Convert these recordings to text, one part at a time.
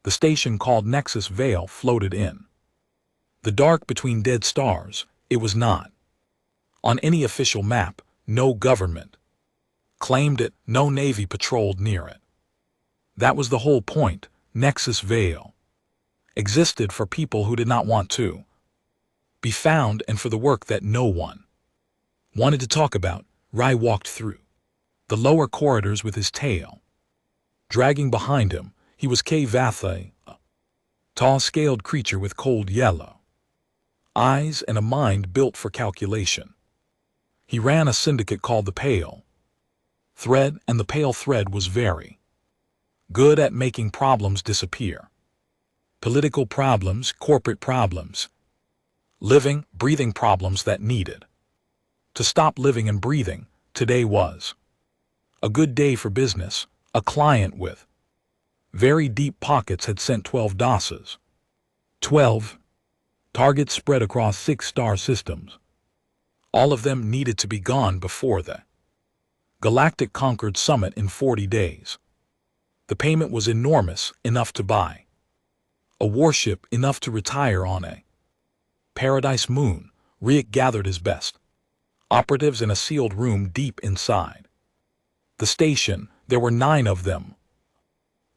The station called Nexus Vale floated in. The dark between dead stars, it was not. On any official map, no government claimed it, no Navy patrolled near it. That was the whole point. Nexus Vale existed for people who did not want to be found and for the work that no one wanted to talk about. Rai walked through the lower corridors with his tail dragging behind him. He was Kvatha, a tall scaled creature with cold yellow eyes and a mind built for calculation. He ran a syndicate called the Pale Thread, and the Pale Thread was very good at making problems disappear. Political problems, corporate problems, living, breathing problems that needed to stop living and breathing. Today was a good day for business. A client with very deep pockets had sent 12 DOSes. 12 targets spread across 6 star systems. All of them needed to be gone before the Galactic Concord Summit in 40 days. The payment was enormous, enough to buy a warship, enough to retire on a paradise moon. Riek gathered his best operatives in a sealed room deep inside the station. There were 9 of them.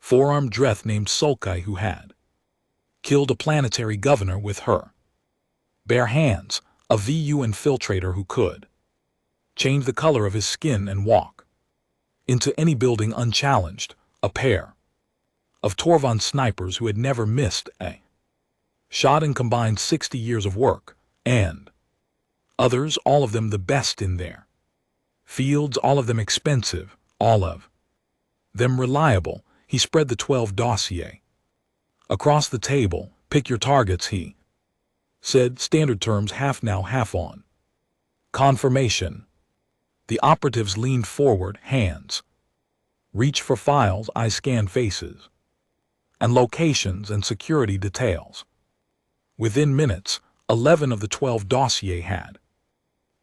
4-armed Dreth named Sulkai, who had killed a planetary governor with her bare hands, a VU infiltrator who could change the color of his skin and walk into any building unchallenged, a pair of Torvon snipers who had never missed a shot and combined 60 years of work, and others, all of them the best in their fields, all of them expensive, all of them reliable. He spread the 12 dossier across the table. Pick your targets, he said. Standard terms, half now, half on. Confirmation. The operatives leaned forward, hands reached for files. I scanned faces and locations and security details. Within minutes, 11 of the 12 dossier had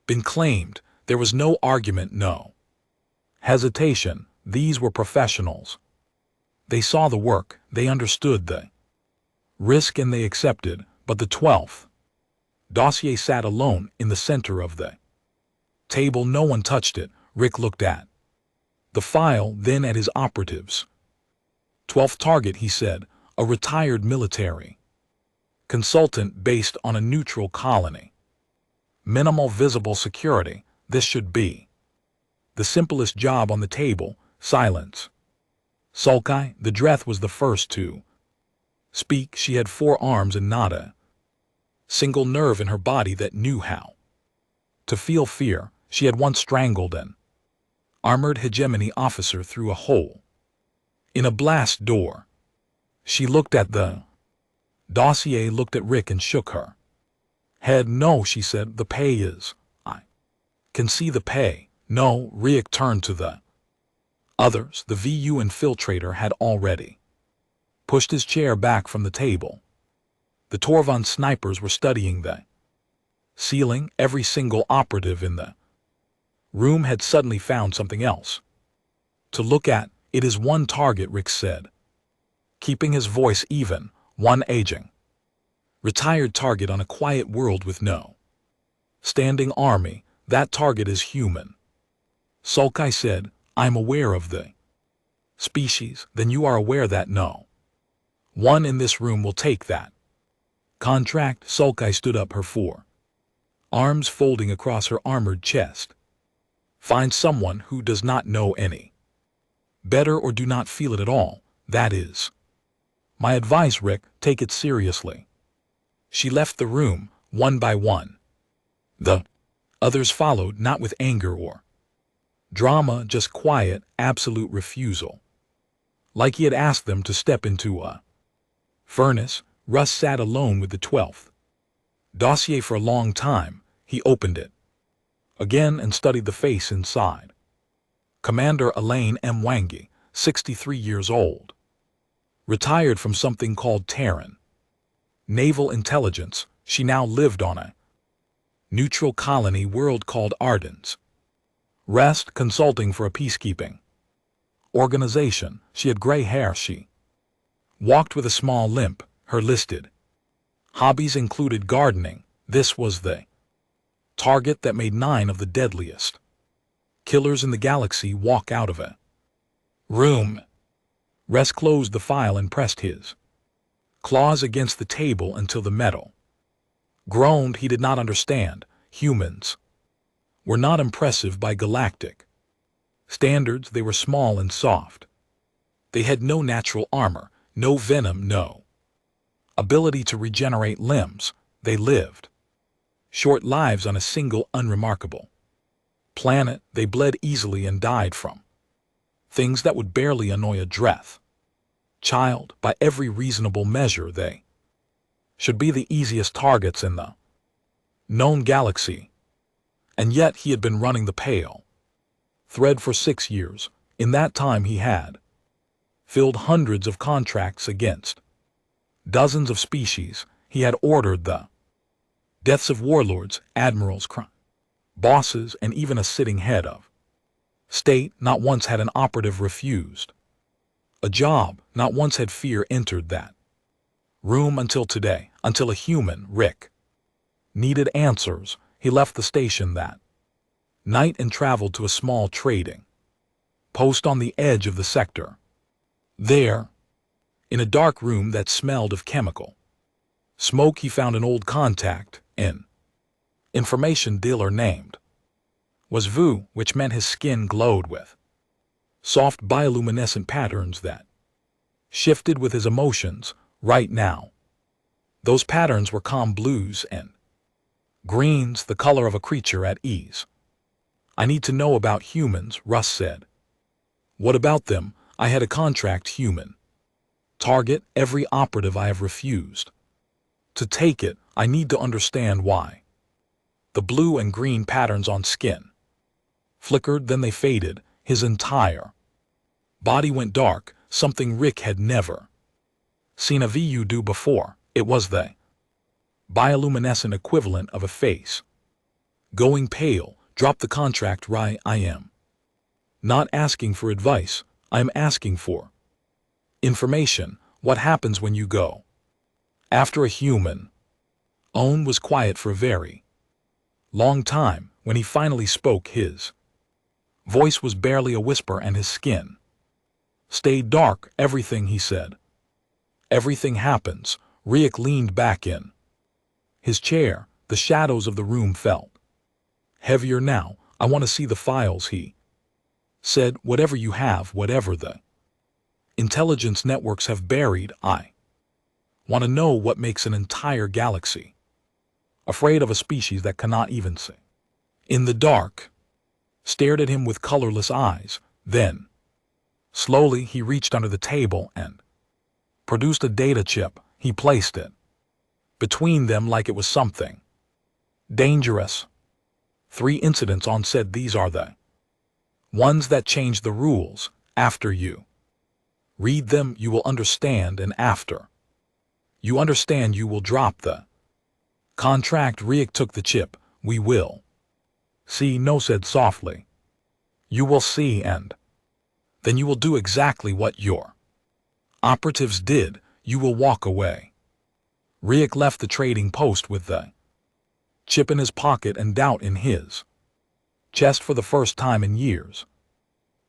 been claimed. There was no argument, no hesitation. These were professionals. They saw the work, they understood the risk, and they accepted. But the 12th dossier sat alone in the center of the table. No one touched it. Rick looked at the file, then at his operatives. 12th target, he said, a retired military consultant based on a neutral colony. Minimal visible security. This should be the simplest job on the table. Silence. Sulkai, the Dreth, was the first to speak. She had 4 arms and not a single nerve in her body that knew how to feel fear. She had once strangled an armored hegemony officer through a hole in a blast door. She looked at the dossier, looked at Rick, and shook her head. No, she said, the pay is. I can see the pay. No. Rick turned to the others. The VU infiltrator had already pushed his chair back from the table. The Torvon snipers were studying the ceiling. Every single operative in the room had suddenly found something else to look at. It is one target, Rick said, keeping his voice even. One aging, retired target on a quiet world with no standing army. That target is human. Sulkai said, I'm aware of the species. Then you are aware that no one in this room will take that contract. Sulkai stood up, her 4 arms folding across her armored chest. Find someone who does not know any better or do not feel it at all. That is my advice, Rick. Take it seriously. She left the room, one by one. The others followed, not with anger or drama, just quiet, absolute refusal. Like he had asked them to step into a furnace. Russ sat alone with the 12th dossier for a long time. He opened it again and studied the face inside. Commander Elaine M. Wangi, 63 years old. Retired from something called Terran Naval Intelligence. She now lived on a neutral colony world called Ardens. Rest, consulting for a peacekeeping organization. She had gray hair. She Walked with a small limp, her listed hobbies included gardening. This was the target that made 9 of the deadliest killers in the galaxy walk out of a room. Ress closed the file and pressed his claws against the table until the metal groaned. He did not understand. Humans were not impressive by galactic standards. They were small and soft. They had no natural armor, no venom, no ability to regenerate limbs. They lived short lives on a single unremarkable planet. They bled easily and died from things that would barely annoy a Dreth child. By every reasonable measure, they should be the easiest targets in the known galaxy. And yet he had been running the pale thread for 6 years. In that time he had filled hundreds of contracts against dozens of species. He had ordered the deaths of warlords, admirals, bosses, and even a sitting head of state. Not once had an operative refused a job. Not once had fear entered that room until today, until a human, Rick, needed answers. He left the station that night and traveled to a small trading post on the edge of the sector. There, in a dark room that smelled of chemical smoke, he found an old contact, an information dealer named was Vu, which meant his skin glowed with soft bioluminescent patterns that shifted with his emotions. Right now, those patterns were calm blues and greens, the color of a creature at ease. I need to know about humans, Russ said. What about them? I had a contract human target. Every operative I have refused to take it. I need to understand why. The blue and green patterns on skin flickered, then they faded. His entire body went dark, something Rick had never seen a VU do before. It was the bioluminescent equivalent of a face going pale. Drop the contract, right? I am not asking for advice. I am asking for information. What happens when you go after a human? Owen was quiet for a very long time. When he finally spoke, his voice was barely a whisper and his skin stayed dark. Everything, he said. Everything happens. Riek leaned back in his chair. The shadows of the room felt heavier now. I want to see the files, he said. Whatever you have, whatever the intelligence networks have buried. I want to know what makes an entire galaxy afraid of a species that cannot even see. In the dark, stared at him with colorless eyes. Then, slowly, he reached under the table and produced a data chip. He placed it between them like it was something dangerous. 3 incidents on said. These are the ones that change the rules. After you read them, you will understand, and after you understand, you will drop the contract. Riek took the chip. We will see. No said softly. You will see, and then you will do exactly what your operatives did. You will walk away. Riek left the trading post with the chip in his pocket and doubt in his chest for the first time in years.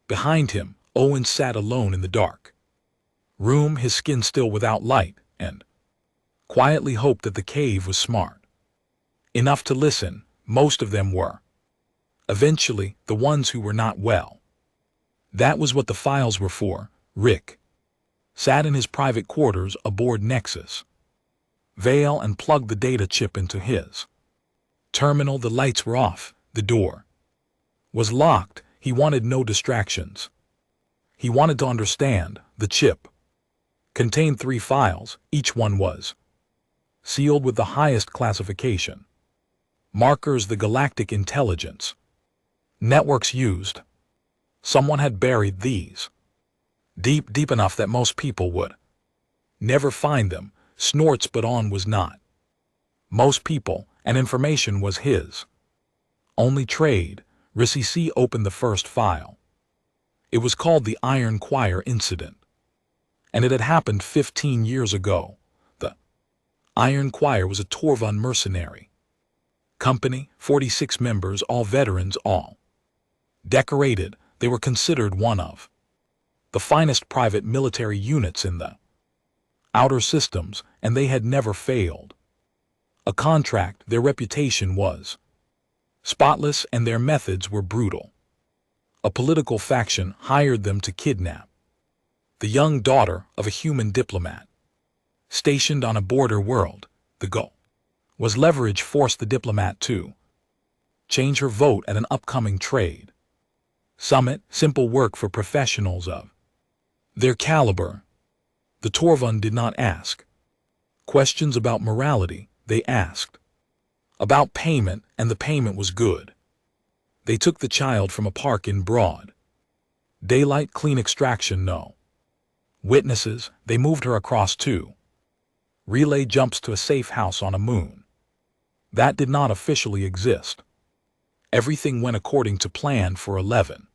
Behind him, Owen sat alone in the dark room, his skin still without light, and quietly hoped that the cave was smart enough to listen. Most of them were. Eventually, the ones who were not well. That was what the files were for. Rick sat in his private quarters aboard Nexus Vale and plugged the data chip into his terminal. The lights were off. The door was locked. He wanted no distractions. He wanted to understand. The chip contained 3 files. Each one was sealed with the highest classification markers the galactic intelligence networks used. Someone had buried these deep enough that most people would never find them. Snorts, but On was not most people, and information was his only trade. Rissy C opened the first file. It was called the Iron Choir Incident. and it had happened 15 years ago. The Iron Choir was a Torvan mercenary company, 46 members, all veterans, all decorated. They were considered one of the finest private military units in the outer systems, and they had never failed a contract. Their reputation was spotless, and their methods were brutal. A political faction hired them to kidnap the young daughter of a human diplomat stationed on a border world. The goal was leverage, force the diplomat to change her vote at an upcoming trade summit. Simple work for professionals of their caliber. The Torvan did not ask questions about morality. They asked about payment, and the payment was good. They took the child from a park in broad daylight, clean extraction, no witnesses. They moved her across 2 relay jumps to a safe house on a moon that did not officially exist. Everything went according to plan for 11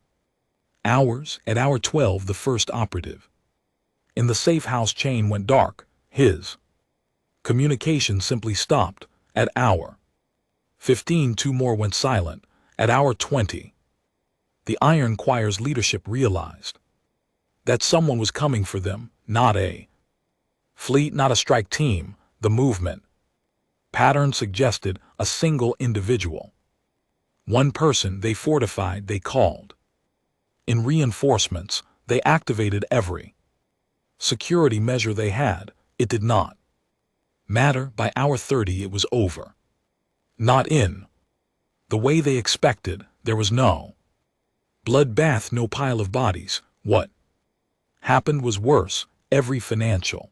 hours. At hour 12, the first operative in the safe house chain went dark. His communication simply stopped. At hour 15, 2 more went silent. At hour 20, the Iron Choir's leadership realized that someone was coming for them. Not a fleet, not a strike team. The movement pattern suggested a single individual. One person. They fortified. They called in reinforcements. They activated every security measure they had. It did not matter. By hour 30, it was over. Not in the way they expected. There was no bloodbath, no pile of bodies. What happened was worse. Every financial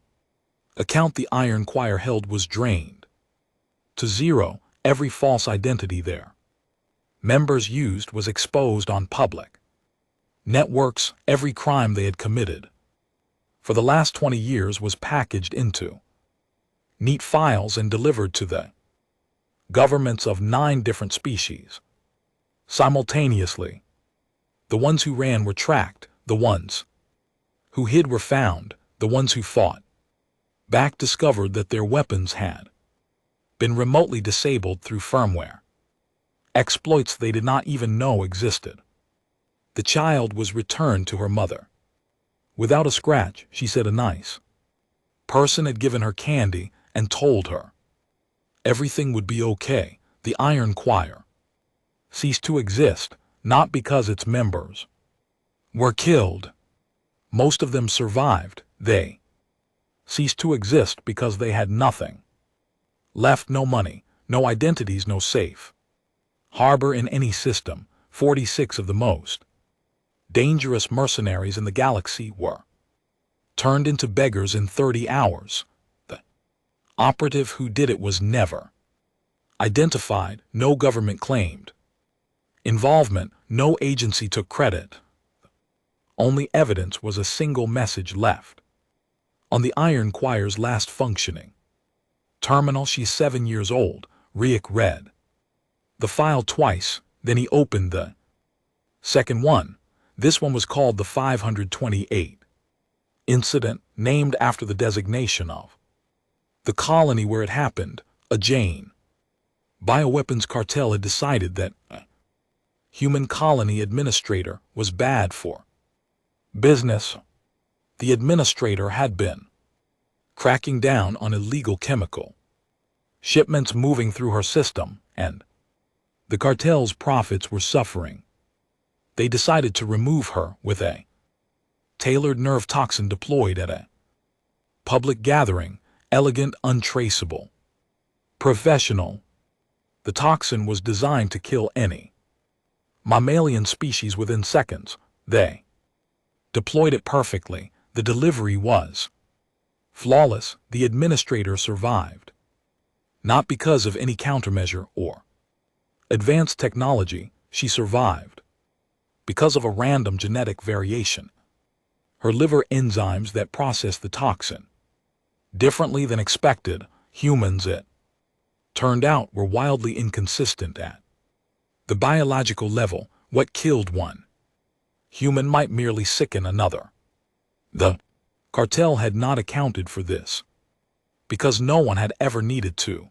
account the Iron Choir held was drained to zero. Every false identity their members used was exposed on public networks. Every crime they had committed for the last 20 years was packaged into neat files and delivered to the governments of 9 different species simultaneously. The ones who ran were tracked. The ones who hid were found. The ones who fought back discovered that their weapons had been remotely disabled through firmware exploits they did not even know existed. The child was returned to her mother without a scratch. She said a nice person had given her candy and told her everything would be okay. The Iron Choir ceased to exist, not because its members were killed. Most of them survived. They ceased to exist because they had nothing left. No money, no identities, no safe harbor in any system. 46 of the most dangerous mercenaries in the galaxy were turned into beggars in 30 hours. The operative who did it was never identified. No government claimed involvement. No agency took credit. Only evidence was a single message left on the Iron Choir's last functioning terminal. She's 7 years old. Riek read the file twice, then he opened the second one. This one was called the 528 incident, named after the designation of the colony where it happened. A Jane bioweapons cartel had decided that a human colony administrator was bad for business. The administrator had been cracking down on illegal chemical shipments moving through her system, and the cartel's profits were suffering. They decided to remove her with a tailored nerve toxin deployed at a public gathering. Elegant, untraceable, professional. The toxin was designed to kill any mammalian species within seconds. They deployed it perfectly. The delivery was flawless. The administrator survived, not because of any countermeasure or advanced technology. She survived because of a random genetic variation. Her liver enzymes that process the toxin differently than expected. Humans, it turned out, were wildly inconsistent at the biological level. What killed one human might merely sicken another. The Cartel had not accounted for this, because no one had ever needed to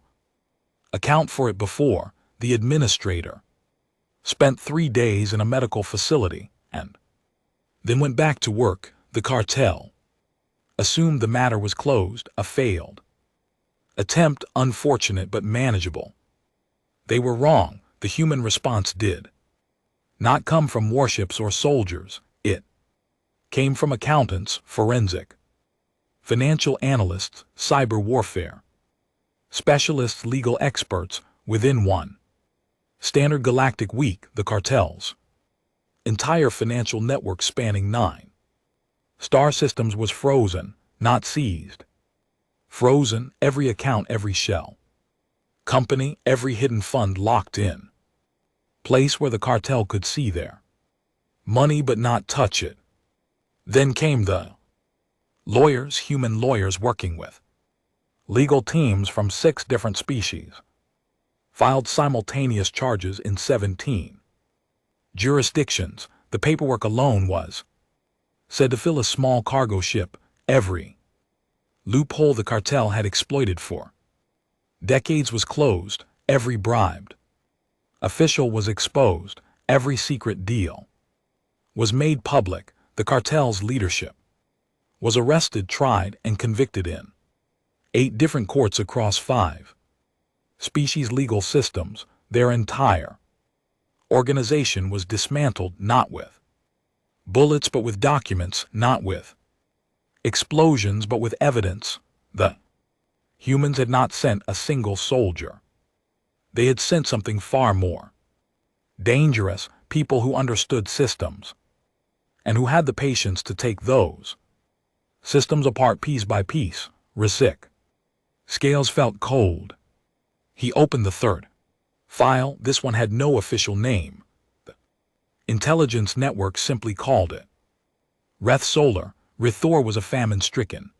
account for it before. The administrator spent 3 days in a medical facility and then went back to work. The cartel assumed the matter was closed, a failed attempt, unfortunate but manageable. They were wrong. The human response did not come from warships or soldiers. It came from accountants, forensic, financial analysts, cyber warfare specialists, legal experts. Within one standard galactic week, the cartel's entire financial network spanning 9 star systems was frozen, not seized. Frozen, every account, every shell company, every hidden fund locked in place where the cartel could see their money but not touch it. Then came the lawyers, human lawyers working with legal teams from 6 different species, filed simultaneous charges in 17 jurisdictions. The paperwork alone was said to fill a small cargo ship. Every loophole the cartel had exploited for decades was closed. Every bribed official was exposed. Every secret deal was made public. The cartel's leadership was arrested, tried, and convicted in 8 different courts across 5 species legal systems. Their entire organization was dismantled, not with bullets but with documents, not with explosions but with evidence. The humans had not sent a single soldier. They had sent something far more dangerous, people who understood systems and who had the patience to take those systems apart piece by piece. Rizik scales felt cold. He opened the 3rd file. This one had no official name. The intelligence network simply called it Reth Solar. Rithor was a famine-stricken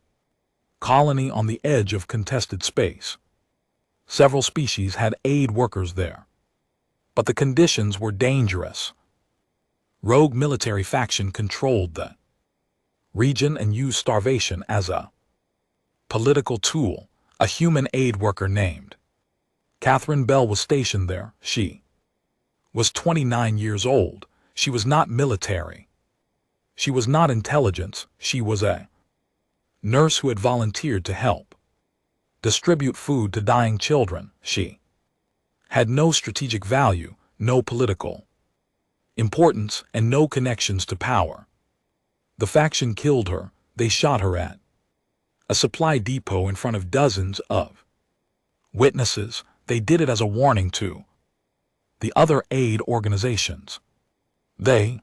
colony on the edge of contested space. Several species had aid workers there, but the conditions were dangerous. Rogue military faction controlled the region and used starvation as a political tool. A human aid worker named Catherine Bell was stationed there. She was 29 years old. She was not military. She was not intelligence. She was a nurse who had volunteered to help distribute food to dying children. She had no strategic value, no political importance, and no connections to power. The faction killed her. They shot her at a supply depot in front of dozens of witnesses. They did it as a warning to the other aid organizations. They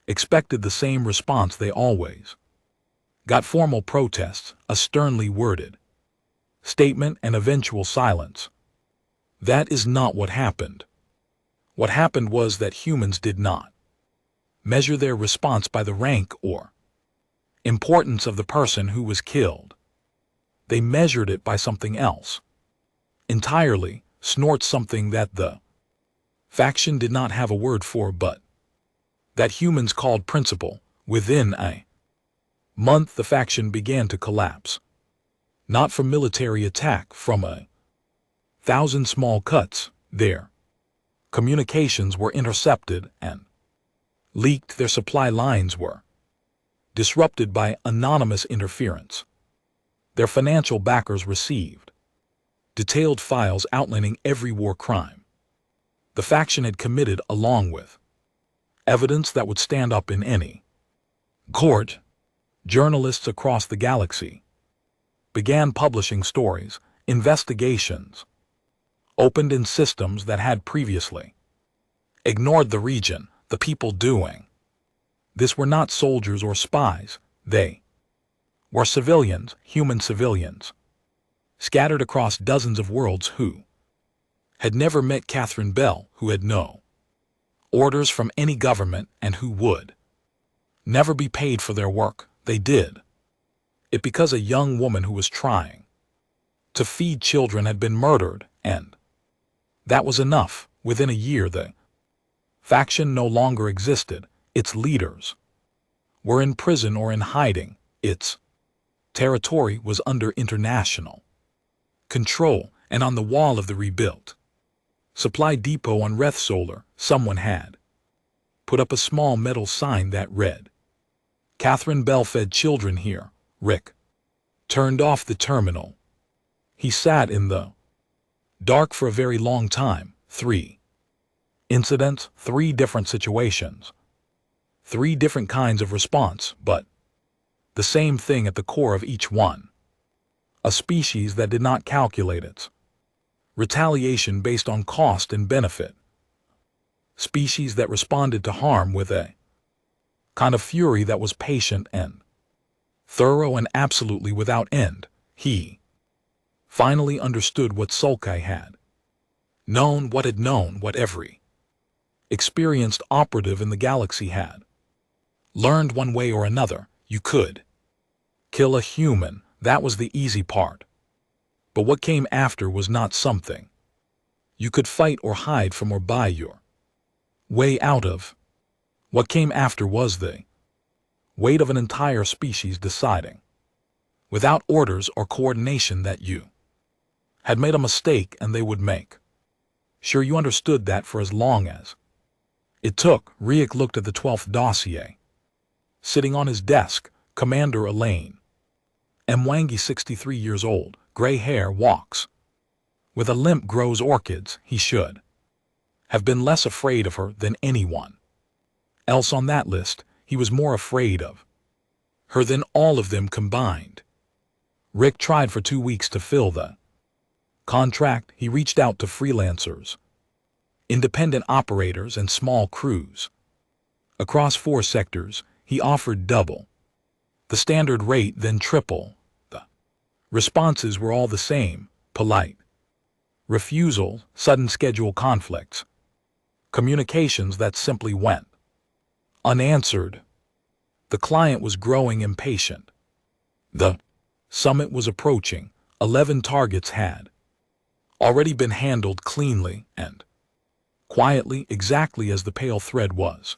expected the same response they always got: formal protests, a sternly worded statement, and eventual silence. That is not what happened. What happened was that humans did not measure their response by the rank or importance of the person who was killed. They measured it by something else entirely. Snort, something that the faction did not have a word for, but that humans called principle. Within a month, the faction began to collapse. Not from military attack, from 1,000 small cuts. Their communications were intercepted and leaked. Their supply lines were disrupted by anonymous interference. Their financial backers received detailed files outlining every war crime the faction had committed, along with evidence that would stand up in any court. Journalists across the galaxy began publishing stories. Investigations opened in systems that had previously ignored the region. The people doing this were not soldiers or spies. They were civilians, human civilians, scattered across dozens of worlds, who had never met Catherine Bell, who had no orders from any government, and who would never be paid for their work. They did it because a young woman who was trying to feed children had been murdered, and that was enough. Within a year, the faction no longer existed. Its leaders were in prison or in hiding. Its Territory was under international control, and on the wall of the rebuilt supply depot on Reth Solar, someone had put up a small metal sign that read, "Catherine Bell fed children here." Rick turned off the terminal. He sat in the dark for a very long time. 3 incidents, 3 different situations, 3 different kinds of response, but the same thing at the core of each one. A species that did not calculate its retaliation based on cost and benefit. Species that responded to harm with a kind of fury that was patient and thorough and absolutely without end. He finally understood what Sulkai had known, what every experienced operative in the galaxy had learned one way or another. You could kill a human, that was the easy part. But what came after was not something you could fight or hide from or buy your way out of. What came after was the weight of an entire species deciding, without orders or coordination, that you had made a mistake and they would make sure you understood that for as long as it took. Riek looked at the 12th dossier. Sitting on his desk, Commander Elaine Mwangi, 63 years old, gray hair, walks with a limp, grows orchids. He should have been less afraid of her than anyone else on that list. He was more afraid of her than all of them combined. Rick tried for 2 weeks to fill the contract. He reached out to freelancers, independent operators, and small crews. Across 4 sectors, he offered double the standard rate, then triple. The responses were all the same: polite refusal, sudden schedule conflicts, communications that simply went unanswered. The client was growing impatient. The summit was approaching. 11 targets had already been handled cleanly and quietly, exactly as the pale thread was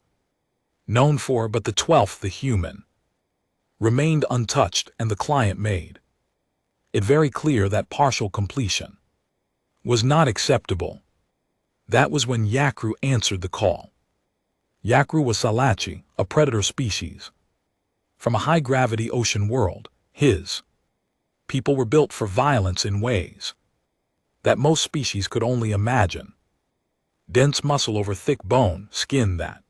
known for, but the 12th, the human, remained untouched, and the client made it very clear that partial completion was not acceptable. That was when Yakru answered the call. Yakru was Salachi, a predator species from a high-gravity ocean world. His people were built for violence in ways that most species could only imagine. Dense muscle over thick bone, skin that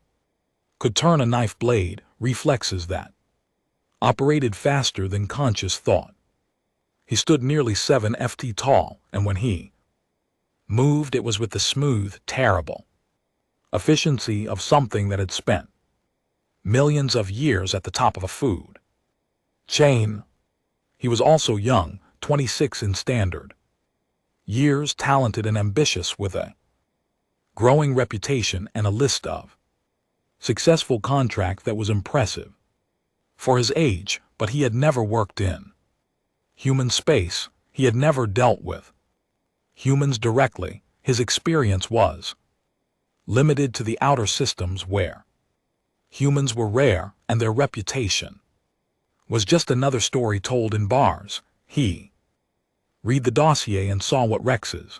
could turn a knife blade, reflexes that operated faster than conscious thought. He stood nearly 7 ft tall, and when he moved, it was with the smooth, terrible efficiency of something that had spent millions of years at the top of a food chain. He was also young, 26 in standard years, talented and ambitious, with a growing reputation and a list of successful contracts that was impressive for his age. But he had never worked in human space. He had never dealt with humans directly. His experience was limited to the outer systems, where humans were rare and their reputation was just another story told in bars. He read the dossier and saw what Rex's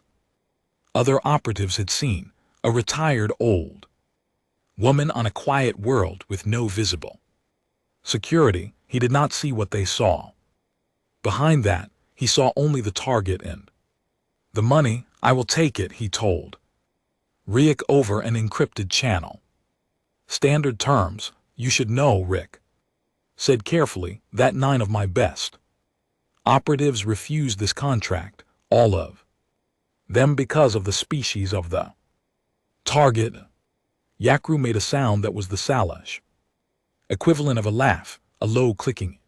other operatives had seen: a retired old woman on a quiet world with no visible security. He did not see what they saw. Behind that, he saw only the target and the money. "I will take it," he told Riek over an encrypted channel. "Standard terms, you should know," Rick said carefully, "that 9 of my best operatives refused this contract, all of them, because of the species of the target." Yakru made a sound that was the Salash equivalent of a laugh, a low clicking.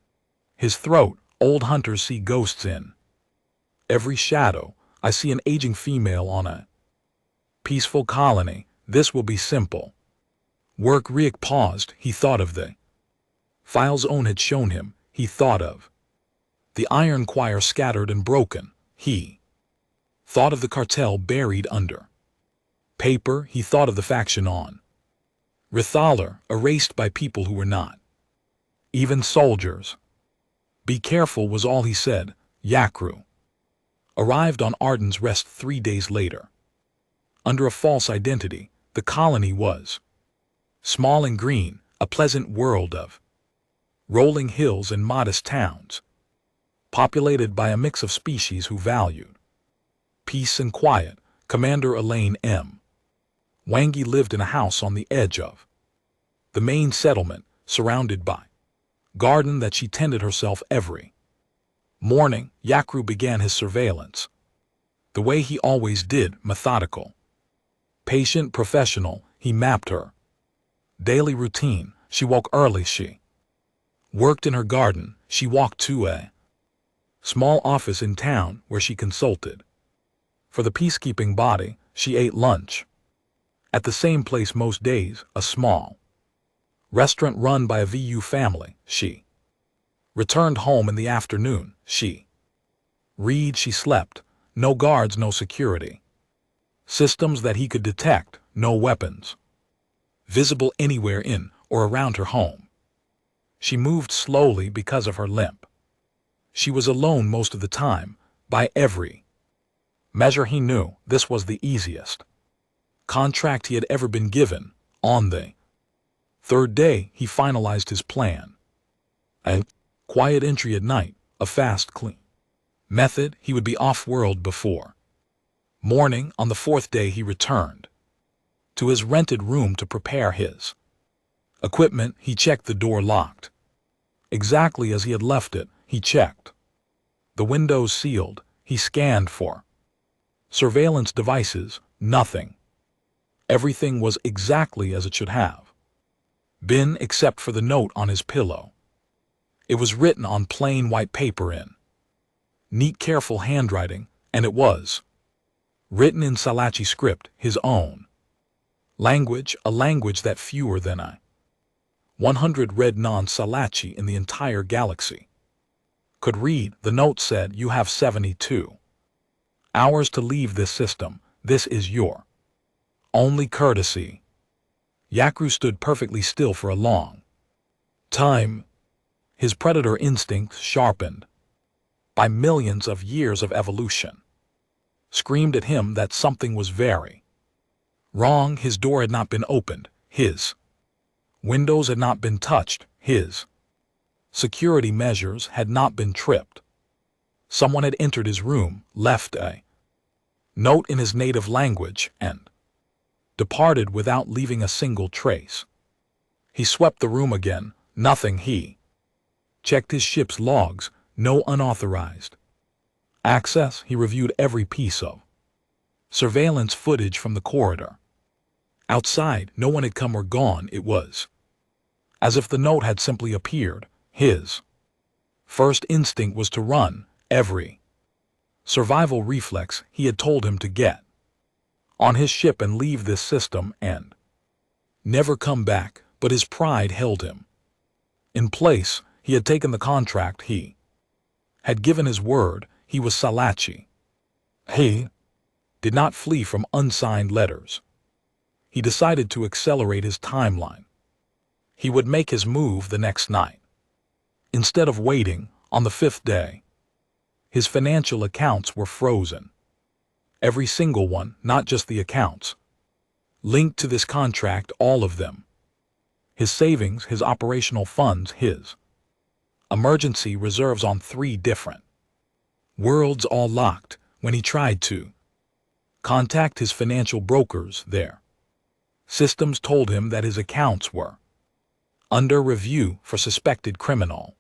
His throat. "Old hunters see ghosts in every shadow. I see an aging female on a peaceful colony. This will be simple work." Riek paused. He thought of the files Owen had shown him. He thought of the iron choir scattered and broken. He thought of the cartel buried under paper. He thought of the faction on Rithaler, erased by people who were not even soldiers. Be careful was all he said. Yakru arrived on Arden's Rest 3 days later. Under a false identity, the colony was small and green, a pleasant world of rolling hills and modest towns, populated by a mix of species who valued peace and quiet. Commander Elaine M. Wangi lived in a house on the edge of the main settlement, surrounded by garden that she tended herself every morning. Yakru began his surveillance the way he always did, methodical, patient, professional. He mapped her daily routine. She woke early, she worked in her garden, she walked to a small office in town where she consulted for the peacekeeping body. She ate lunch at the same place most days, a small restaurant run by a VU family. She returned home in the afternoon. She slept. No guards, no security systems that he could detect, no weapons visible anywhere in or around her home. She moved slowly because of her limp. She was alone most of the time. By every measure he knew this was the easiest contract he had ever been given. On the third day, he finalized his plan. A quiet entry at night, a fast, clean method. He would be off-world before morning. On the fourth day, he returned to his rented room to prepare his equipment. He checked the door locked exactly as he had left it. He checked the windows sealed. He scanned for surveillance devices. Nothing. Everything was exactly as it should have been, except for the note on his pillow. It was written on plain white paper in neat, careful handwriting, and it was written in Salachi script, his own language, a language that fewer than 100 red non-Salachi in the entire galaxy could read. The note said, "You have 72 hours to leave this system. This is your only courtesy." Yakru stood perfectly still for a long time, his predator instincts sharpened by millions of years of evolution screamed at him that something was very wrong. His door had not been opened, his windows had not been touched, his security measures had not been tripped. Someone had entered his room, left a note in his native language, and departed without leaving a single trace. He swept the room again. Nothing. He checked his ship's logs. No unauthorized access. He reviewed every piece of surveillance footage from the corridor. Outside, no one had come or gone. It was as if the note had simply appeared. His first instinct was to run. Every survival reflex he had told him to get on his ship and leave this system and never come back, but his pride held him in place. He had taken the contract. He had given his word. He was Salachi. He did not flee from unsigned letters. He decided to accelerate his timeline. He would make his move the next night. Instead of waiting, on the fifth day, his financial accounts were frozen. Every single one, not just the accounts linked to this contract, all of them. His savings, his operational funds, his emergency reserves on 3 different worlds, all locked. When he tried to contact his financial brokers, their systems told him that his accounts were under review for suspected criminal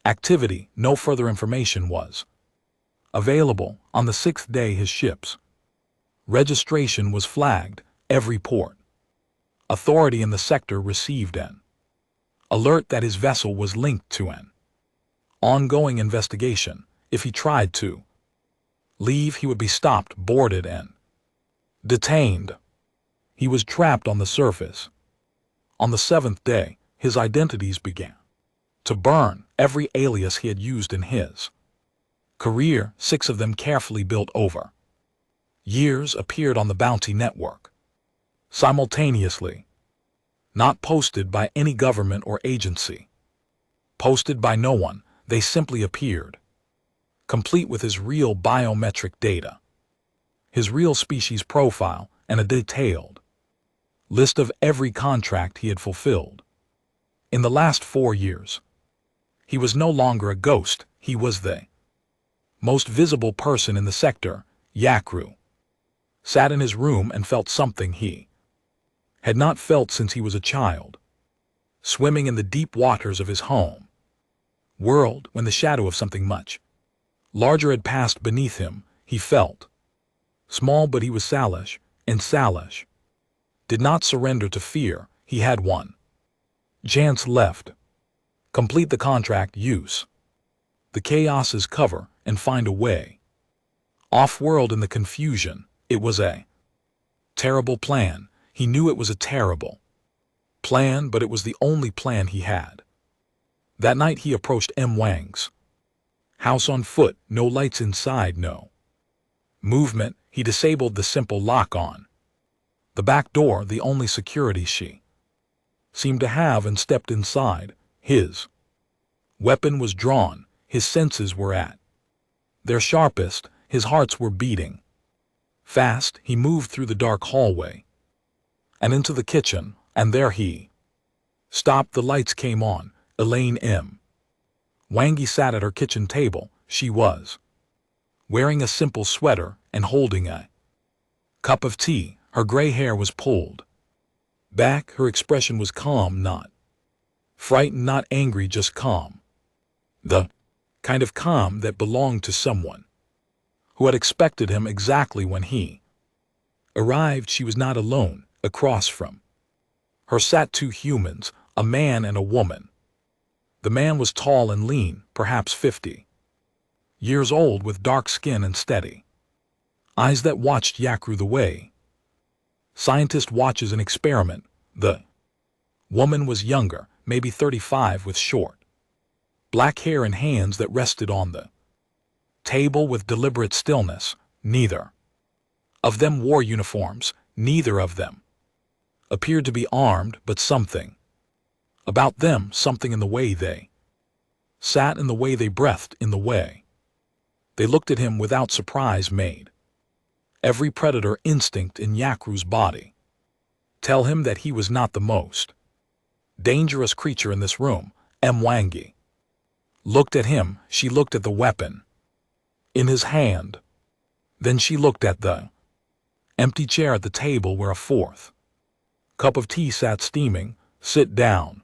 activity. No further information was available. On the 6th day, his ship's registration was flagged. Every port authority in the sector received an alert that his vessel was linked to an ongoing investigation. If he tried to leave, he would be stopped, boarded, and detained. He was trapped on the surface. On the 7th day, his identities began to burn. Every alias he had used in his career, 6 of them carefully built over years, appeared on the Bounty network simultaneously. Not posted by any government or agency. Posted by no one. they simply appeared, complete with his real biometric data, his real species profile, and a detailed list of every contract he had fulfilled. In the last 4 years, he was no longer a ghost, he was the most visible person in the sector. Yakru sat in his room and felt something he had not felt since he was a child, swimming in the deep waters of his home world when the shadow of something much larger had passed beneath him. He felt small, but he was Salish, and Salish did not surrender to fear. He had one chance left. Complete the contract, use the chaos's cover, and find a way off-world in the confusion. It was a terrible plan. He knew it was a terrible plan, but it was the only plan he had. That night he approached M. Wang's house on foot, no lights inside, no movement. He disabled the simple lock on the back door, the only security she seemed to have, and stepped inside. His weapon was drawn, his senses were at their sharpest, his hearts were beating fast. He moved through the dark hallway and into the kitchen, and there he stopped. The lights came on. Elaine M. Wangi sat at her kitchen table. She was wearing a simple sweater and holding a cup of tea. Her gray hair was pulled back. Her expression was calm, not frightened, not angry, just calm. The kind of calm that belonged to someone who had expected him exactly when he arrived. She was not alone. Across from her sat 2 humans, a man and a woman. The man was tall and lean, perhaps 50 years old, with dark skin and steady eyes that watched Yakru the way scientist watches an experiment. The woman was younger, maybe 35, with short black hair and hands that rested on the table with deliberate stillness. Neither of them wore uniforms. Neither of them appeared to be armed, but something about them, something in the way they sat, in the way they breathed, in the way they looked at him without surprise, made every predator instinct in Yakru's body tell him that he was not the most dangerous creature in this room. M. Wangi looked at him. She looked at the weapon in his hand. Then she looked at the empty chair at the table where a 4th cup of tea sat steaming. Sit down,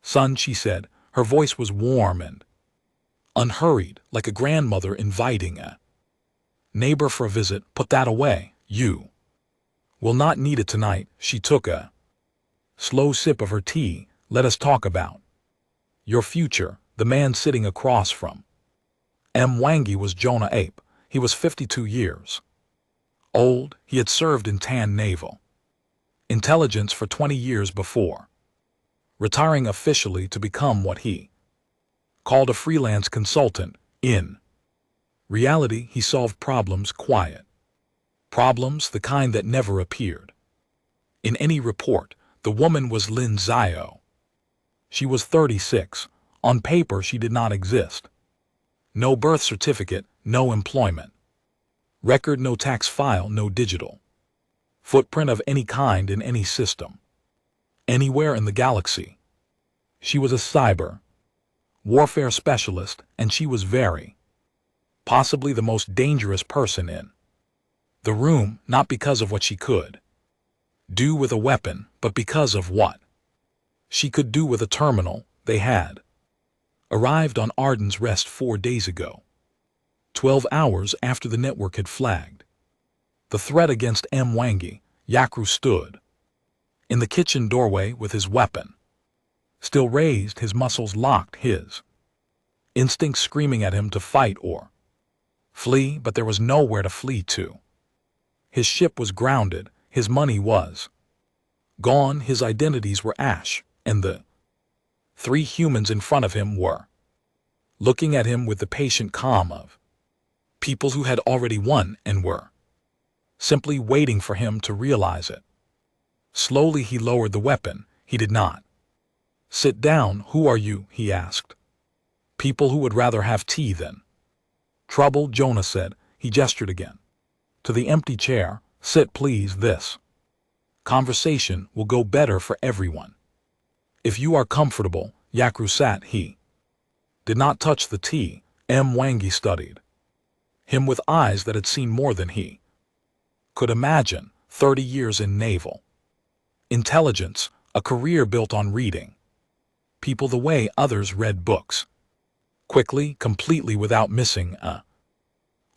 son, she said. Her voice was warm and unhurried, like a grandmother inviting a neighbor for a visit. Put that away. You will not need it tonight. She took a slow sip of her tea. Let us talk about your future. The man sitting across from M. Wangi was Jonah Ape. He was 52 years old. He had served in Tan Naval Intelligence for 20 years before retiring officially to become what he called a freelance consultant. In reality, he solved problems, quiet problems, the kind that never appeared in any report. The woman was Lin Zio. She was 36. On paper, she did not exist. No birth certificate, no employment record, no tax file, no digital footprint of any kind in any system anywhere in the galaxy. She was a cyber warfare specialist, and she was very possibly the most dangerous person in the room, not because of what she could do with a weapon, but because of what she could do with a terminal. They had arrived on Arden's Rest 4 days ago, 12 hours after the network had flagged the threat against M. Wangi. Yakru stood in the kitchen doorway with his weapon still raised, his muscles locked, his instincts screaming at him to fight or flee, but there was nowhere to flee to. His ship was grounded, his money was gone, his identities were ash, and the 3 humans in front of him were looking at him with the patient calm of people who had already won and were simply waiting for him to realize it. Slowly he lowered the weapon. He did not sit down. Who are you? He asked People who would rather have tea than trouble, Jonah said. He gestured again. To the empty chair. Sit, please. This conversation will go better for everyone. If you are comfortable, Yakru sat. He did not touch the tea. Mwangi studied him with eyes that had seen more than he could imagine. 30 years in naval intelligence, a career built on reading people the way others read books. Quickly, completely, without missing a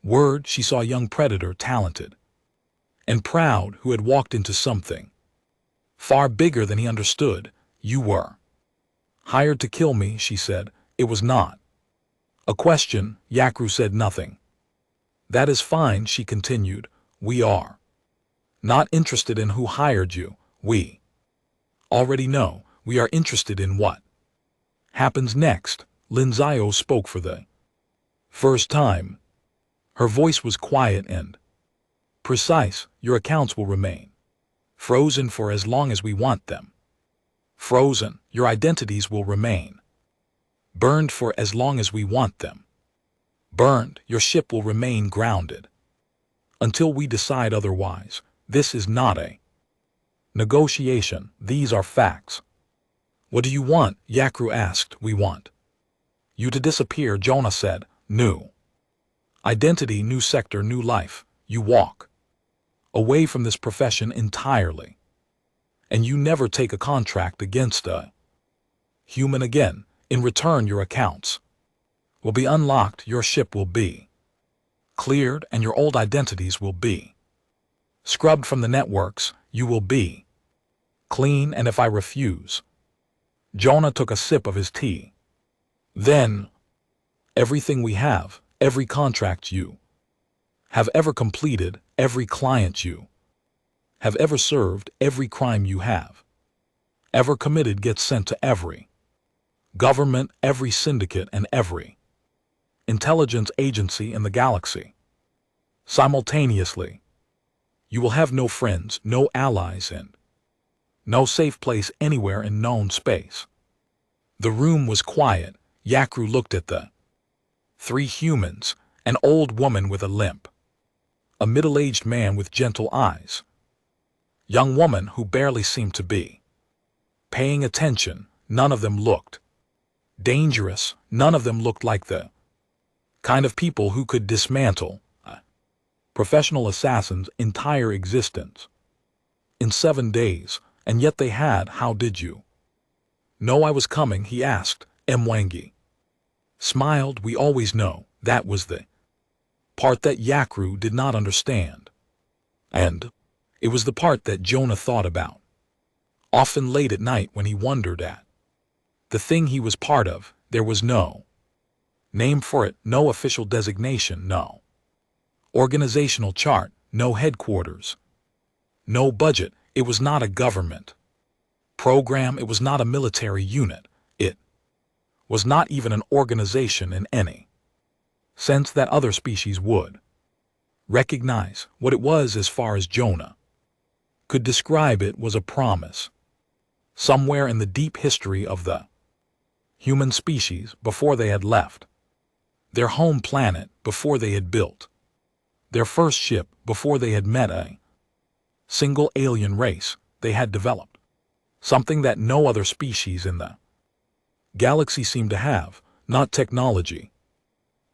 word. She saw a young predator, talented and proud, who had walked into something far bigger than he understood. You were hired to kill me, she said. It was not a question. Yakru said nothing. That is fine, she continued. We are not interested in who hired you. We already know. We are interested in what happens next. Linzio spoke for the first time. Her voice was quiet and precise. Your accounts will remain frozen for as long as we want them frozen. Your identities will remain burned for as long as we want them burned. Your ship will remain grounded until we decide otherwise. This is not a negotiation. These are facts. What do you want? Yakru asked. We want you to disappear, Jonah said. New identity, new sector, new life. You walk away from this profession entirely. And you never take a contract against a human again. In return, your accounts will be unlocked, your ship will be cleared, and your old identities will be scrubbed from the networks. You will be clean, and if I refuse... Jonah took a sip of his tea. Then, everything we have, every contract you have ever completed, every client you have ever served, every crime you have ever committed gets sent to every government, every syndicate, and every intelligence agency in the galaxy. Simultaneously, you will have no friends, no allies, and no safe place anywhere in known space. The room was quiet. Yakru looked at the three humans, an old woman with a limp, a middle-aged man with gentle eyes, young woman who barely seemed to be paying attention. None of them looked dangerous. None of them looked like the kind of people who could dismantle a professional assassin's entire existence in 7 days. And yet they had. How did you know I was coming? He asked. Mwangi smiled. We always know. That was the part that Yakru did not understand. And it was the part that Jonah thought about often late at night when he wondered at the thing he was part of. There was no name for it, no official designation, no organizational chart, no headquarters, no budget. It was not a government program. It was not a military unit. It was not even an organization in any sense that other species would recognize. What it was, as far as Jonah could describe it, was a promise. Somewhere in the deep history of the human species, before they had left their home planet, before they had built their first ship, before they had met a single alien race, they had developed something that no other species in the galaxy seemed to have. Not technology,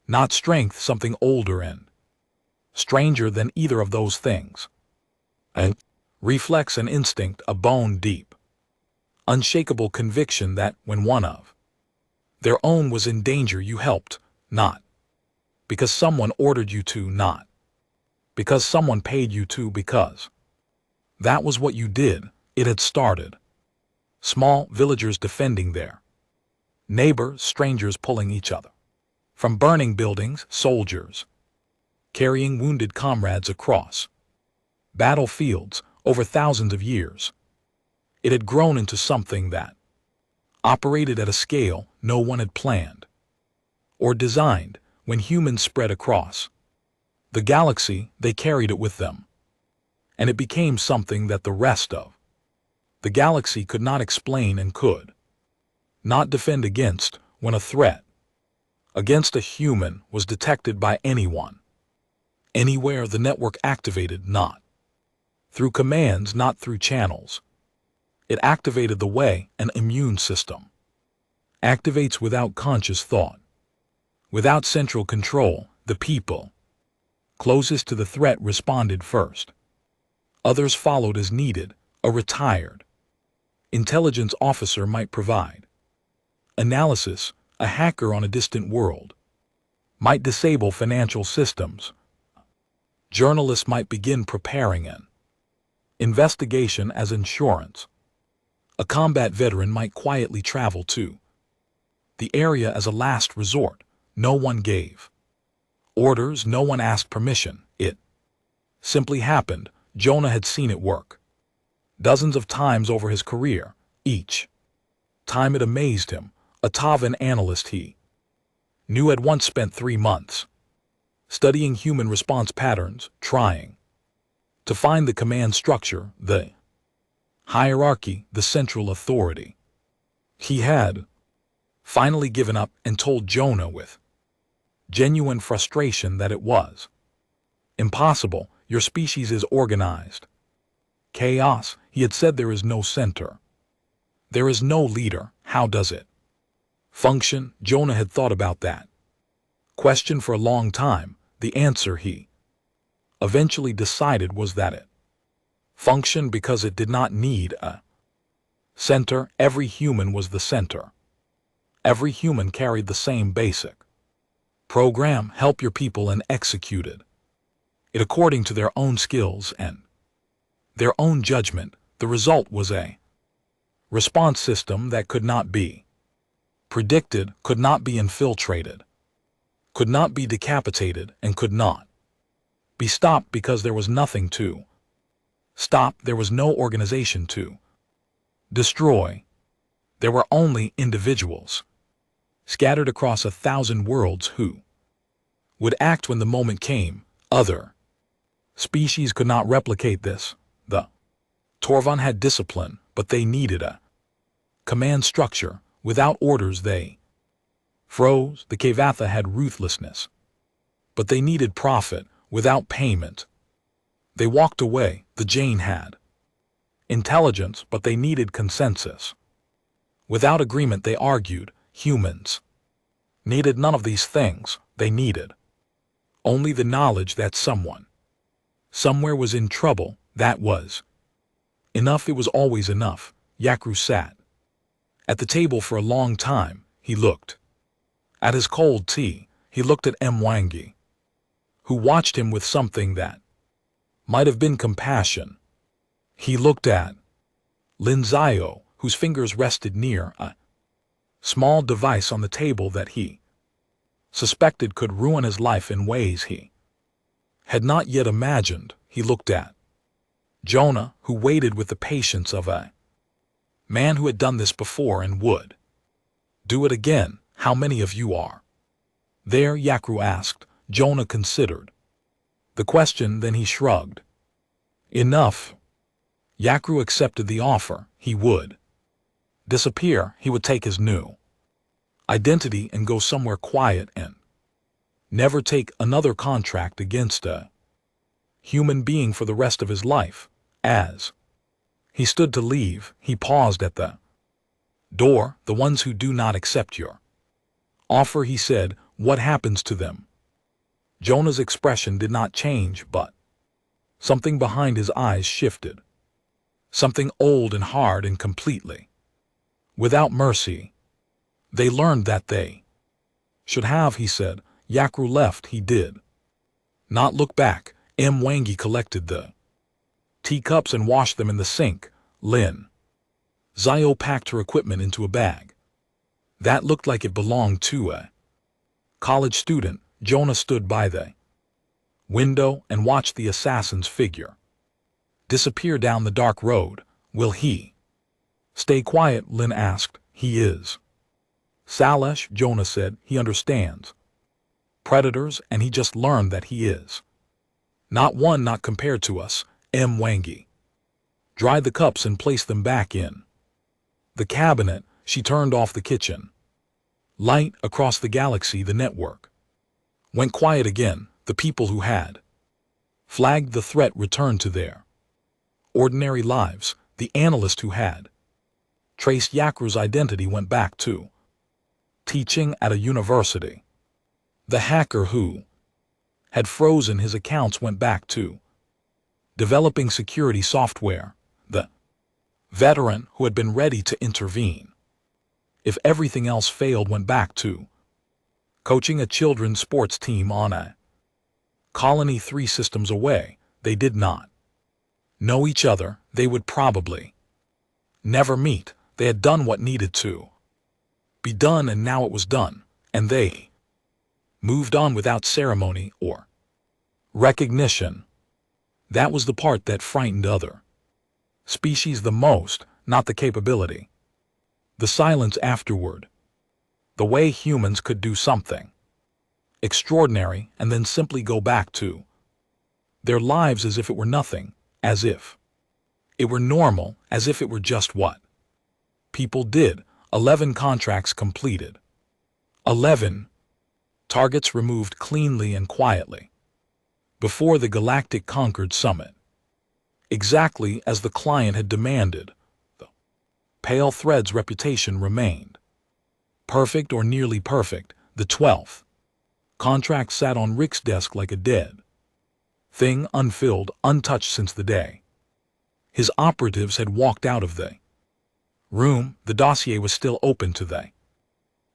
not strength, something older and stranger than either of those things. A reflex, an instinct, a bone-deep, unshakable conviction that when one of their own was in danger, you helped, not because someone ordered you to, not because someone paid you to, because that was what you did. It had started. Small villagers defending their neighbors, strangers pulling each other from burning buildings, soldiers carrying wounded comrades across battlefields over thousands of years. It had grown into something that operated at a scale no one had planned or designed. When humans spread across the galaxy, they carried it with them. And it became something that the rest of the galaxy could not explain and could not defend against. When a threat against a human was detected by anyone. Anywhere the network activated, not through commands, not through channels. It activated the way an immune system activates without conscious thought. Without central control, the people closest to the threat responded first. Others followed as needed. A retired intelligence officer might provide analysis. A hacker on a distant world might disable financial systems. Journalists might begin preparing an investigation as insurance. A combat veteran might quietly travel to the area as a last resort. No one gave orders, no one asked permission. It simply happened. Jonah had seen it work dozens of times over his career. Each time it amazed him. A Tavan analyst he knew had once spent 3 months studying human response patterns, trying to find the command structure, the hierarchy, the central authority. He had finally given up and told Jonah with genuine frustration that it was impossible. Your species is organized chaos. He had said there is no center. There is no leader. How does it function? Jonah had thought about that question for a long time. The answer he eventually decided was that it functioned because it did not need a center. Every human was the center. Every human carried the same basic program: help your people, and executed it according to their own skills and their own judgment. The result was a response system that could not be predicted, could not be infiltrated, could not be decapitated, and could not be stopped because there was nothing to stop. There was no organization to destroy. There were only individuals scattered across 1,000 worlds who would act when the moment came. Other species could not replicate this. The Torvan had discipline, but they needed a command structure. Without orders they froze. The Kevatha had ruthlessness, but they needed profit. Without payment they walked away. The Jain had intelligence, but they needed consensus. Without agreement they argued. Humans needed none of these things. They needed only the knowledge that someone somewhere was in trouble. That was enough. It was always enough. Yakru sat at the table for a long time. He looked at his cold tea. He looked at Mwangi, who watched him with something that might have been compassion. He looked at Linzayo, whose fingers rested near a small device on the table that he suspected could ruin his life in ways he had not yet imagined. He looked at Jonah, who waited with the patience of a man who had done this before and would do it again. How many of you are there? Yakru asked. Jonah considered the question, then he shrugged. Enough. Yakru accepted the offer. He would disappear. He would take his new identity and go somewhere quiet and never take another contract against a human being for the rest of his life. As he stood to leave, he paused at the door. The ones who do not accept your offer, he said, what happens to them? Jonah's expression did not change, but something behind his eyes shifted. Something old and hard and completely without mercy. They learned that they should have, he said. Yakru left. He did not look back. Mwangi collected the teacups and washed them in the sink. Lin Zio packed her equipment into a bag that looked like it belonged to a college student. Jonah stood by the window and watched the assassin's figure disappear down the dark road. Will he stay quiet? Lin asked. He is Salesh, Jonah said. He understands predators, and he just learned that he is not one, not compared to us. Mwangi dried the cups and placed them back in the cabinet. She turned off the kitchen Light across the galaxy, the network went quiet again. The people who had flagged the threat returned to their ordinary lives. The analyst who had traced Yakru's identity went back to teaching at a university. The hacker who had frozen his accounts went back to developing security software. The veteran who had been ready to intervene if everything else failed went back to coaching a children's sports team on a colony 3 systems away. They did not know each other. They would probably never meet. They had done what needed to be done, and now it was done, and they moved on without ceremony or recognition. That was the part that frightened other species the most, not the capability. The silence afterward. The way humans could do something extraordinary and then simply go back to their lives as if it were nothing, as if it were normal, as if it were just what people did. 11 contracts completed. 11 targets removed cleanly and quietly before the Galactic Concord Summit. Exactly as the client had demanded, the Pale Thread's reputation remained perfect or nearly perfect. The 12th contract sat on Rick's desk like a dead thing, unfilled, untouched since the day his operatives had walked out of the room. The dossier was still open to the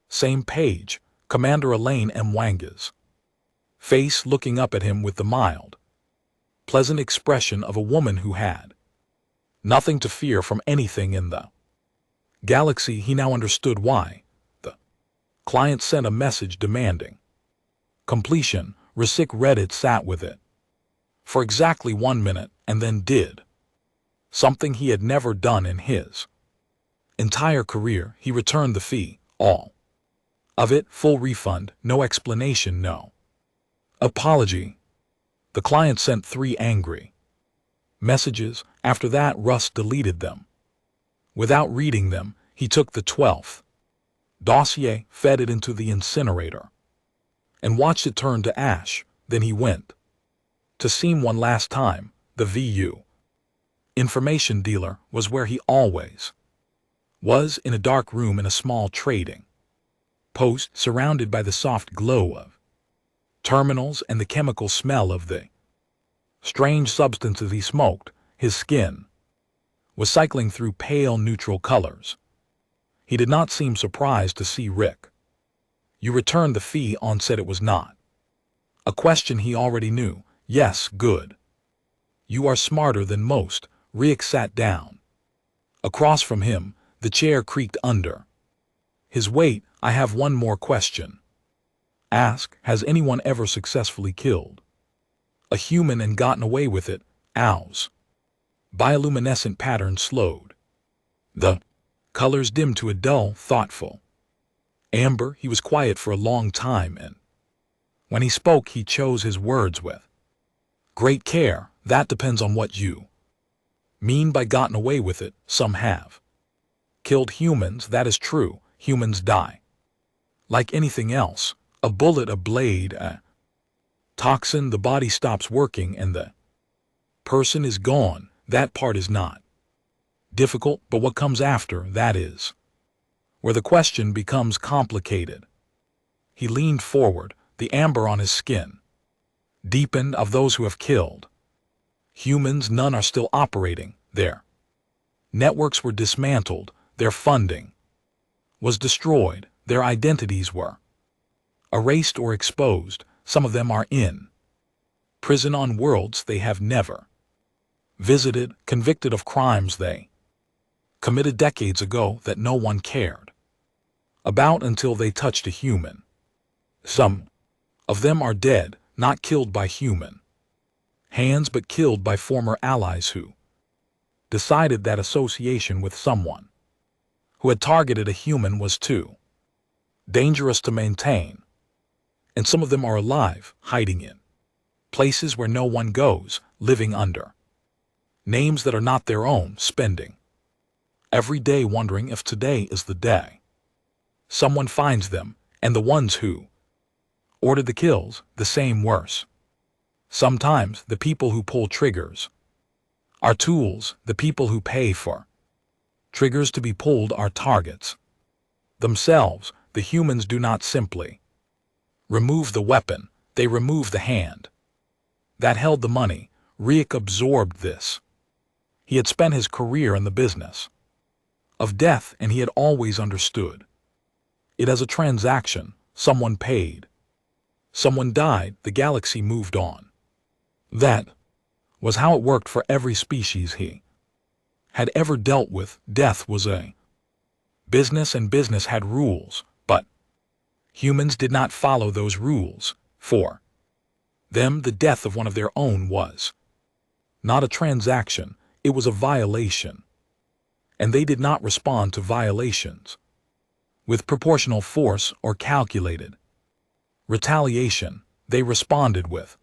same page. Commander Elaine M. Wanga's face looking up at him with the mild, pleasant expression of a woman who had nothing to fear from anything in the galaxy. He now understood why the client sent a message demanding completion. Rasik read it, sat with it for exactly 1 minute, and then did something he had never done in his entire career. He returned the fee, all of it, full refund, no explanation, no apology. The client sent 3 angry messages. After that, Russ deleted them. Without reading them, he took the 12th dossier, fed it into the incinerator, and watched it turn to ash. Then he went to see one last time. The VU information dealer was where he always was, in a dark room in a small trading post, surrounded by the soft glow of terminals and the chemical smell of the strange substances he smoked. His skin was cycling through pale neutral colors. He did not seem surprised to see Rick. You returned the fee on, said it was not a question he already knew. Yes, good. You are smarter than most. Rick sat down. Across from him, the chair creaked under his weight. I have one more question. Ask, has anyone ever successfully killed a human and gotten away with it? Owls. Bioluminescent pattern slowed. The colors dimmed to a dull, thoughtful amber. He was quiet for a long time, and when he spoke, he chose his words with great care. That depends on what you mean by gotten away with it. Some have killed humans, that is true. Humans die. Like anything else, a bullet, a blade, a toxin, the body stops working and the person is gone. That part is not difficult, but what comes after, that is where the question becomes complicated. He leaned forward, the amber on his skin deepened. Of those who have killed humans, none are still operating. Their networks were dismantled, their funding was destroyed, their identities were erased or exposed. Some of them are in prison on worlds they have never visited, convicted of crimes they committed decades ago that no one cared about until they touched a human. Some of them are dead, not killed by human hands, but killed by former allies who decided that association with someone who had targeted a human was too dangerous to maintain. And some of them are alive, hiding in places where no one goes, living under names that are not their own, spending every day wondering if today is the day. someone finds them, and the ones who ordered the kills, the same worse. Sometimes the people who pull triggers are tools, the people who pay for triggers to be pulled are targets. Themselves, the humans do not simply remove the weapon, they remove the hand that held the money. Rick absorbed this. He had spent his career in the business of death, and he had always understood it as a transaction. Someone paid, someone died, the galaxy moved on. That was how it worked for every species he had ever dealt with. Death was a business, and business had rules, but humans did not follow those rules. For them, the death of one of their own was not a transaction, it was a violation. And they did not respond to violations with proportional force or calculated retaliation. They responded with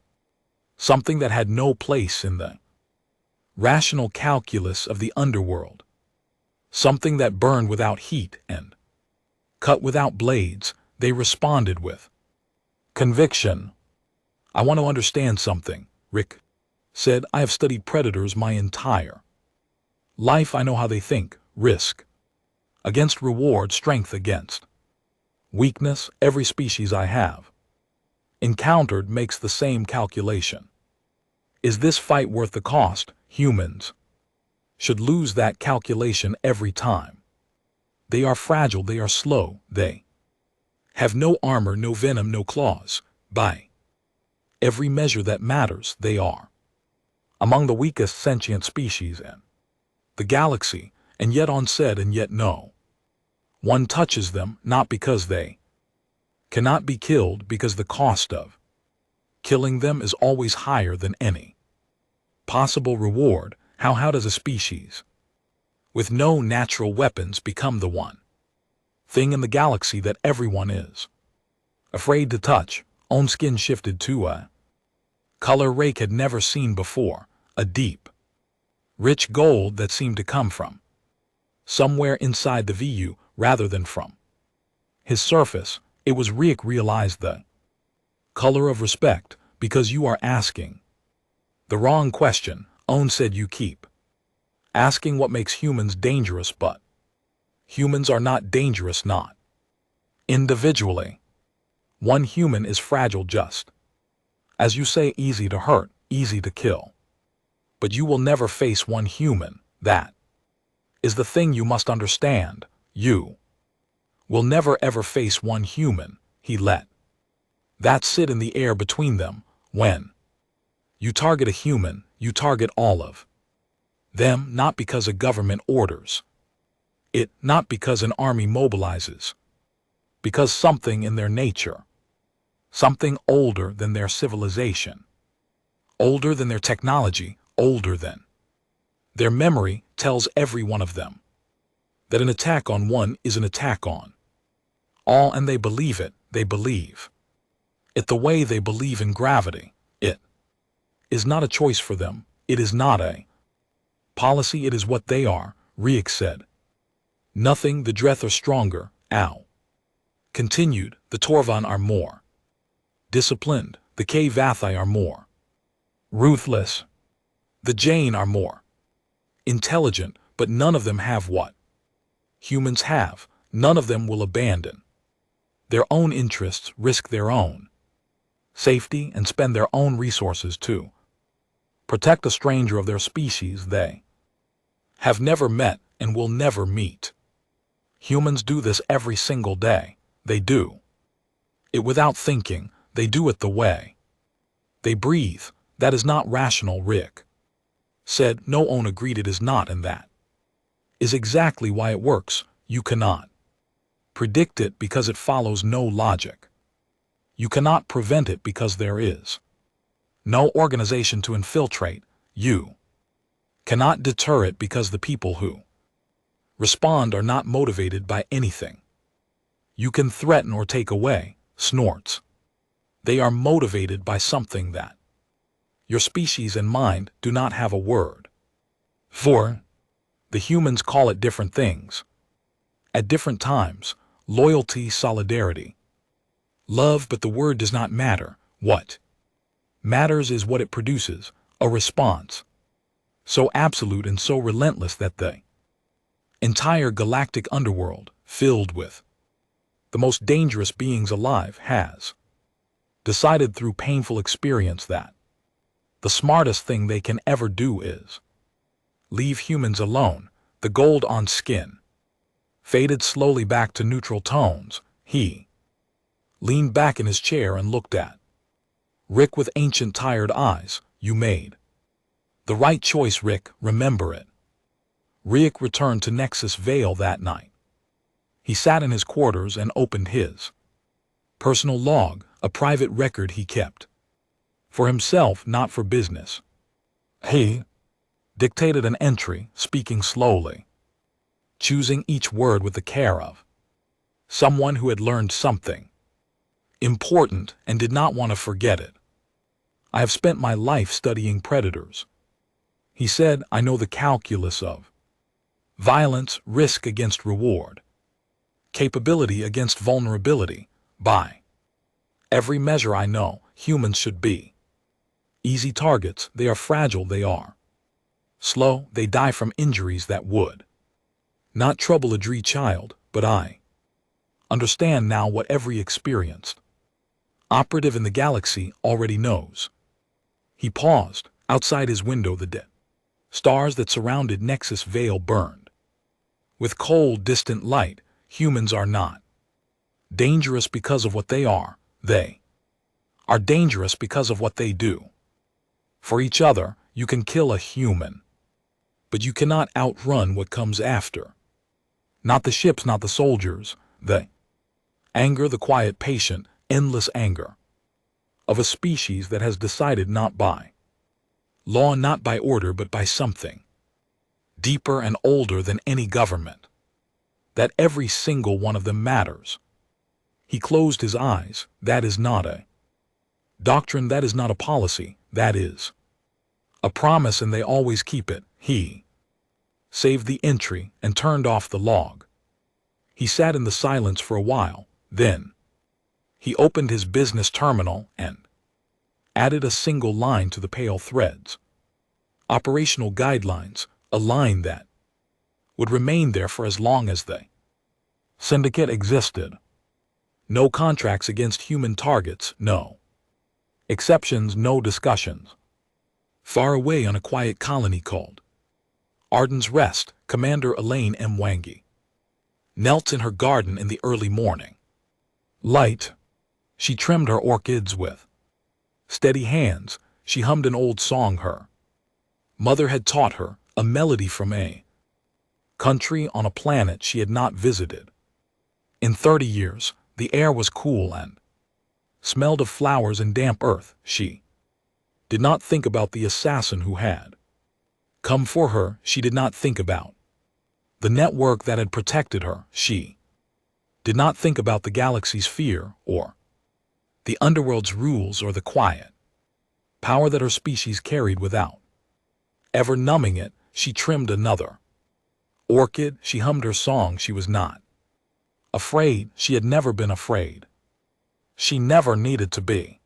something that had no place in the rational calculus of the underworld, something that burned without heat and cut without blades. They responded with conviction. I want to understand something, Rick said. I have studied predators my entire life. I know how they think. Risk against reward, strength against weakness. Every species I have encountered makes the same calculation. Is this fight worth the cost? Humans should lose that calculation every time. They are fragile, they are slow, they have no armor, no venom, no claws. By every measure that matters, they are among the weakest sentient species in the galaxy, and yet unsaid, and yet no one touches them, not because they cannot be killed, because the cost of killing them is always higher than any possible reward. How does a species with no natural weapons become the one thing in the galaxy that everyone is afraid to touch? Own skin shifted to a color Rake had never seen before, a deep, rich gold that seemed to come from somewhere inside the VU rather than from his surface. It was Rick realized the color of respect, because you are asking the wrong question. Own said you keep asking what makes humans dangerous, but humans are not dangerous, not individually. One human is fragile, just as you say, easy to hurt, easy to kill. But you will never face one human. That is the thing you must understand. You will never ever face one human. He let that sit in the air between them. When you target a human, you target all of them, not because a government orders it, not because an army mobilizes, because something in their nature, something older than their civilization, older than their technology, older than their memory, tells every one of them that an attack on one is an attack on all, and they believe it. They believe it the way they believe in gravity. It is not a choice for them. It is not a policy. It is what they are. Riek said. Nothing. The Dreth are stronger. Ow. Continued. The Torvan are more disciplined. The K-Vathai are more ruthless. The Jain are more intelligent, but none of them have what humans have. None of them will abandon their own interests, risk their own safety, and spend their own resources to protect a stranger of their species they have never met and will never meet. Humans do this every single day. They do it without thinking. They do it the way they breathe. That is not rational, Rick said. No one agreed it is not, and that is exactly why it works. You cannot predict it because it follows no logic. You cannot prevent it because there is no organization to infiltrate. You cannot deter it because the people who respond are not motivated by anything you can threaten or take away. Snorts. They are motivated by something that your species and mind do not have a word for. The humans call it different things at different times. loyalty, solidarity, love, but the word does not matter. What matters is what it produces, a response so absolute and so relentless that the entire galactic underworld, filled with the most dangerous beings alive, has decided through painful experience that the smartest thing they can ever do is leave humans alone. The gold on skin faded slowly back to neutral tones. He leaned back in his chair and looked at Rick with ancient, tired eyes. You made the right choice, Rick, remember it. Rick returned to Nexus Vale that night. He sat in his quarters and opened his personal log, a private record he kept for himself, not for business. He dictated an entry, speaking slowly, choosing each word with the care of someone who had learned something important and did not want to forget it. I have spent my life studying predators. He said, I know the calculus of violence, risk against reward, capability against vulnerability. By every measure I know, humans should be easy targets. They are fragile, they are slow, they die from injuries that would not trouble a Dree child, but I understand now what every experienced operative in the galaxy already knows. He paused. Outside his window, the dead stars that surrounded Nexus Vale burned with cold, distant light. Humans are not dangerous because of what they are dangerous because of what they do. For each other, you can kill a human, but you cannot outrun what comes after. Not the ships, not the soldiers, the anger, the quiet, patient, endless anger of a species that has decided not by law, not by order, but by something deeper and older than any government, that every single one of them matters. He closed his eyes. That is not a doctrine, that is not a policy, that is a promise, and they always keep it. He saved the entry and turned off the log. He sat in the silence for a while. Then he opened his business terminal and added a single line to the pale threads. Operational guidelines, a line that would remain there for as long as the syndicate existed. No contracts against human targets, no exceptions, no discussions. Far away on a quiet colony called Arden's Rest, Commander Elaine M. Wangi knelt in her garden in the early morning light. She trimmed her orchids with steady hands. She hummed an old song her mother had taught her, a melody from a country on a planet she had not visited in 30 years. The air was cool and smelled of flowers and damp earth. She did not think about the assassin who had come for her. She did not think about the network that had protected her. She did not think about the galaxy's fear or the underworld's rules or the quiet power that her species carried without ever numbing it. She trimmed another orchid. She hummed her song. She was not afraid. She had never been afraid. She never needed to be.